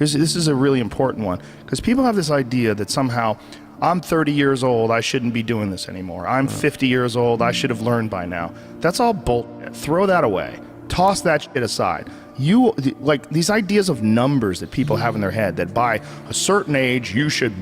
This is a really important one, because people have this idea that somehow I'm 30 years old, I shouldn't be doing this anymore. I'm 50 years old, I should have learned by now. That's all bullshit. Throw that away. Toss that shit aside. Like these ideas of numbers that people have in their head, that by a certain age you should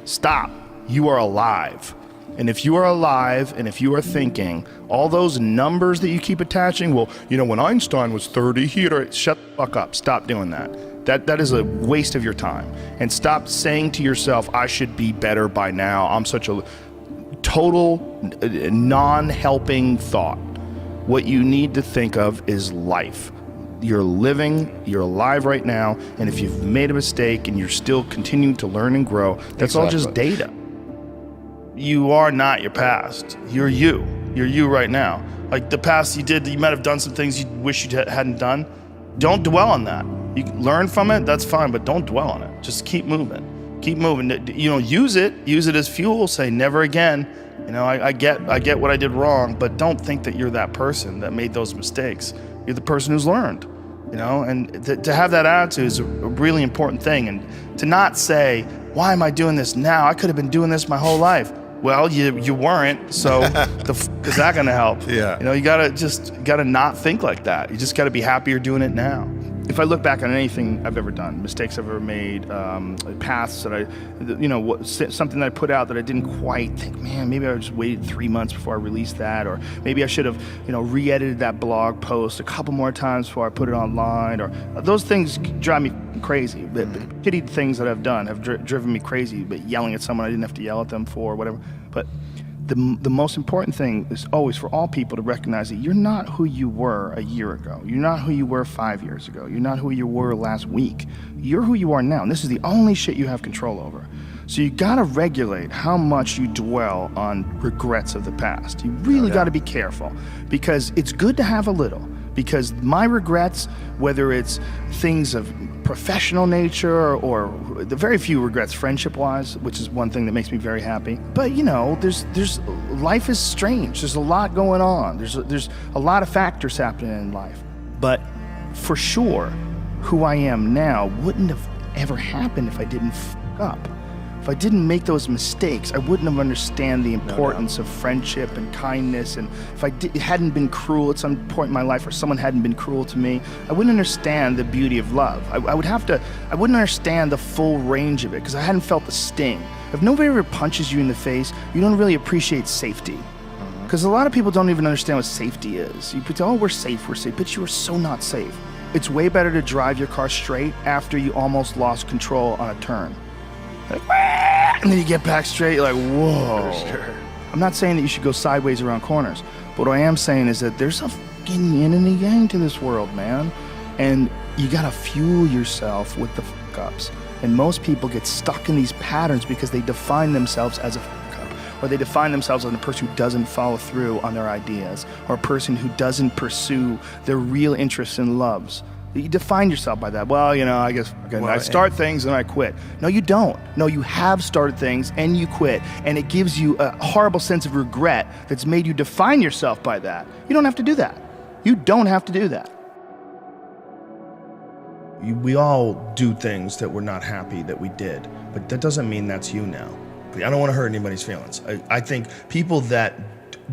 stop. You are alive. And if you are alive and if you are thinking, all those numbers that you keep attaching, well, you know, when Einstein was 30, shut the fuck up. Stop doing that. That is a waste of your time. And stop saying to yourself, I should be better by now. I'm such a total non-helping thought. What you need to think of is life. You're living, you're alive right now, and if you've made a mistake and you're still continuing to learn and grow, that's all just data. You are not your past. You're you. You're you right now. Like the past you might have done some things you wish you hadn't done. Don't dwell on that. You can learn from it, that's fine, but don't dwell on it. Just keep moving. Keep moving. You know, use it as fuel. Say never again. You know, I get what I did wrong, but don't think that you're that person that made those mistakes. You're the person who's learned. You know, and to have that attitude is a really important thing. And to not say, why am I doing this now? I could have been doing this my whole life. Well, you weren't, so is that gonna help? Yeah. You know, you gotta not think like that. You just gotta be happy you're doing it now. If I look back on anything I've ever done, mistakes I've ever made, paths that something that I put out that I didn't quite think, man, maybe I just waited 3 months before I released that, or maybe I should have, re-edited that blog post a couple more times before I put it online, or those things drive me crazy. The shitty things that I've done have driven me crazy, but yelling at someone I didn't have to yell at them for, whatever. But the most important thing is always for all people to recognize that you're not who you were a year ago. You're not who you were 5 years ago. You're not who you were last week. You're who you are now, and this is the only shit you have control over. So you gotta regulate how much you dwell on regrets of the past. You really gotta be careful, because it's good to have a little. Because my regrets, whether it's things of professional nature or the very few regrets friendship-wise, which is one thing that makes me very happy. But there's life is strange. There's a lot going on. There's a lot of factors happening in life. But for sure, who I am now wouldn't have ever happened if I didn't fuck up. If I didn't make those mistakes, I wouldn't have understand the importance of friendship and kindness. And if I hadn't been cruel at some point in my life, or someone hadn't been cruel to me, I wouldn't understand the beauty of love. I wouldn't understand the full range of it, because I hadn't felt the sting. If nobody ever punches you in the face, you don't really appreciate safety. Because a lot of people don't even understand what safety is. You put, oh, we're safe, but you are so not safe. It's way better to drive your car straight after you almost lost control on a turn. Like, and then you get back straight, you're like, whoa. Sure. I'm not saying that you should go sideways around corners, but what I am saying is that there's a fucking yin and a yang to this world, man. And you gotta fuel yourself with the fuck ups. And most people get stuck in these patterns because they define themselves as a fuck up, or they define themselves as a person who doesn't follow through on their ideas, or a person who doesn't pursue their real interests and loves. You define yourself by that. Well, I guess I start things and I quit. No, you don't. No, you have started things and you quit. And it gives you a horrible sense of regret that's made you define yourself by that. You don't have to do that. You don't have to do that. We all do things that we're not happy that we did, but that doesn't mean that's you now. I don't want to hurt anybody's feelings. I think people that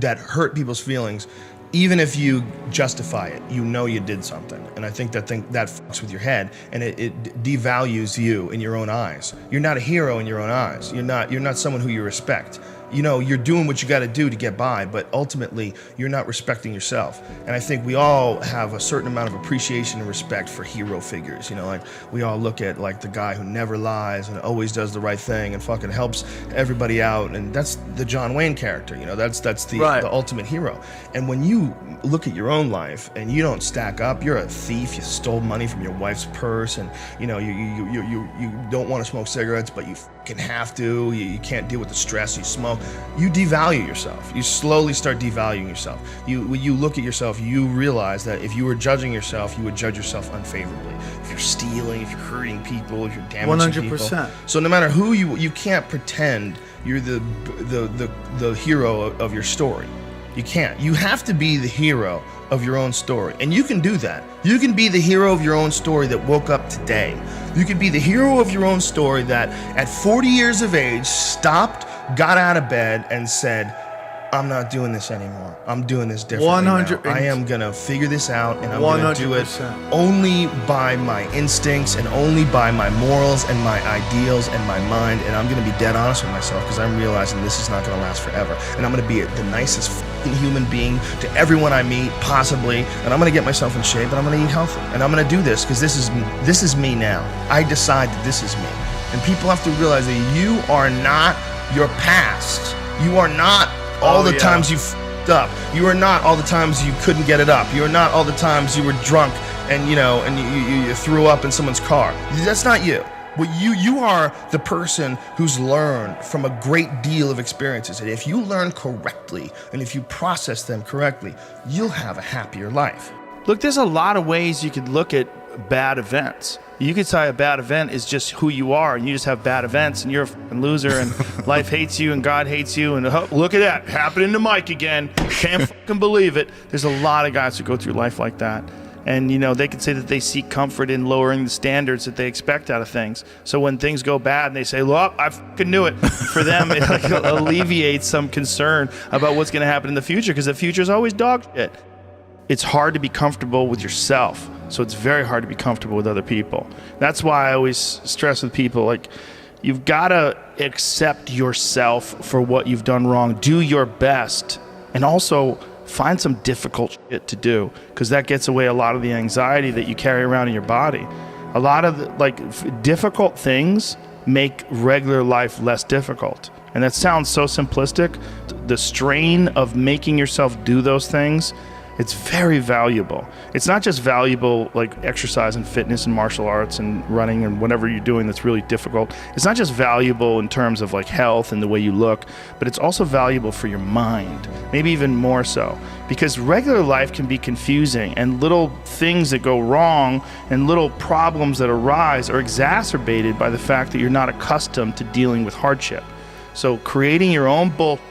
hurt people's feelings, even if you justify it, you did something. And I think that fucks with your head, and it devalues you in your own eyes. You're not a hero in your own eyes. You're not someone who you respect. You're doing what you got to do to get by, but ultimately you're not respecting yourself. And I think we all have a certain amount of appreciation and respect for hero figures. Like we all look at like the guy who never lies and always does the right thing and fucking helps everybody out, and that's the John Wayne character. That's the ultimate hero. And when you look at your own life and you don't stack up, you're a thief. You stole money from your wife's purse, and you don't want to smoke cigarettes, but you fucking have to. You can't deal with the stress. You smoke. You devalue yourself. You slowly start devaluing yourself. When you look at yourself, you realize that if you were judging yourself, you would judge yourself unfavorably. If you're stealing, if you're hurting people, if you're damaging 100%. People. So no matter who you can't pretend you're the hero of your story. You can't. You have to be the hero of your own story. And you can do that. You can be the hero of your own story that woke up today. You can be the hero of your own story that at 40 years of age stopped, got out of bed and said, I'm not doing this anymore. I'm doing this differently 100 now. I am going to figure this out, and I'm going to do it 100%. only by my instincts and only by my morals and my ideals and my mind, and I'm going to be dead honest with myself because I'm realizing this is not going to last forever, and I'm going to be the nicest fucking human being to everyone I meet, possibly, and I'm going to get myself in shape, and I'm going to eat healthy, and I'm going to do this because this is me now. I decide that this is me, and people have to realize that you are not your past. You are not all the times you f***ed up. You are not all the times you couldn't get it up. You are not all the times you were drunk and you threw up in someone's car. That's not you. What you are the person who's learned from a great deal of experiences. And if you learn correctly and if you process them correctly, you'll have a happier life. Look, there's a lot of ways you could look at bad events. You could say a bad event is just who you are, and you just have bad events, and you're a fucking loser, and life hates you, and God hates you, and look at that, happening to Mike again. Can't fucking believe it. There's a lot of guys who go through life like that. And, they could say that they seek comfort in lowering the standards that they expect out of things. So when things go bad and they say, well, I fucking knew it. For them, it alleviates some concern about what's going to happen in the future, because the future is always dog shit. It's hard to be comfortable with yourself, so it's very hard to be comfortable with other people. That's why I always stress with people, you've got to accept yourself for what you've done wrong, do your best, and also find some difficult shit to do, because that gets away a lot of the anxiety that you carry around in your body. A lot of difficult things make regular life less difficult. And that sounds so simplistic. The strain of making yourself do those things, it's very valuable. It's not just valuable like exercise and fitness and martial arts and running and whatever you're doing that's really difficult. It's not just valuable in terms of like health and the way you look, but it's also valuable for your mind, maybe even more so. Because regular life can be confusing, and little things that go wrong and little problems that arise are exacerbated by the fact that you're not accustomed to dealing with hardship. So creating your own bullshit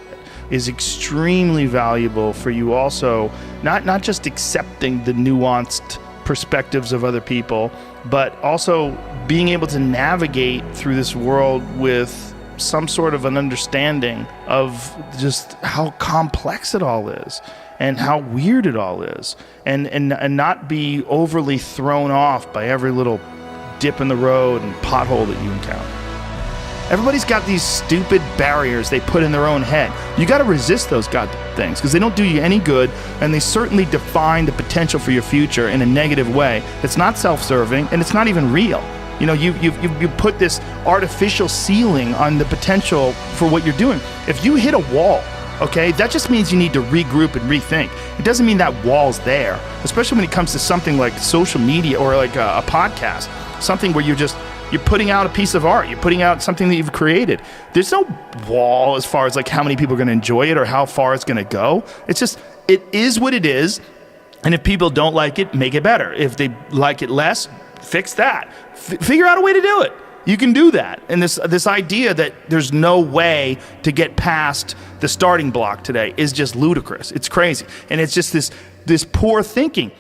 is extremely valuable for you also, not just accepting the nuanced perspectives of other people, but also being able to navigate through this world with some sort of an understanding of just how complex it all is and how weird it all is, and not be overly thrown off by every little dip in the road and pothole that you encounter. Everybody's got these stupid barriers they put in their own head. You got to resist those goddamn things, because they don't do you any good, and they certainly define the potential for your future in a negative way that's not self-serving, and it's not even real. You put this artificial ceiling on the potential for what you're doing. If you hit a wall, okay, that just means you need to regroup and rethink. It doesn't mean that wall's there, especially when it comes to something like social media or like a podcast, something where you're putting out a piece of art. You're putting out something that you've created. There's no wall as far as like how many people are going to enjoy it or how far it's going to go. It's just, it is what it is. And if people don't like it, make it better. If they like it less, fix that. Figure out a way to do it. You can do that. And this idea that there's no way to get past the starting block today is just ludicrous. It's crazy. And it's just this poor thinking.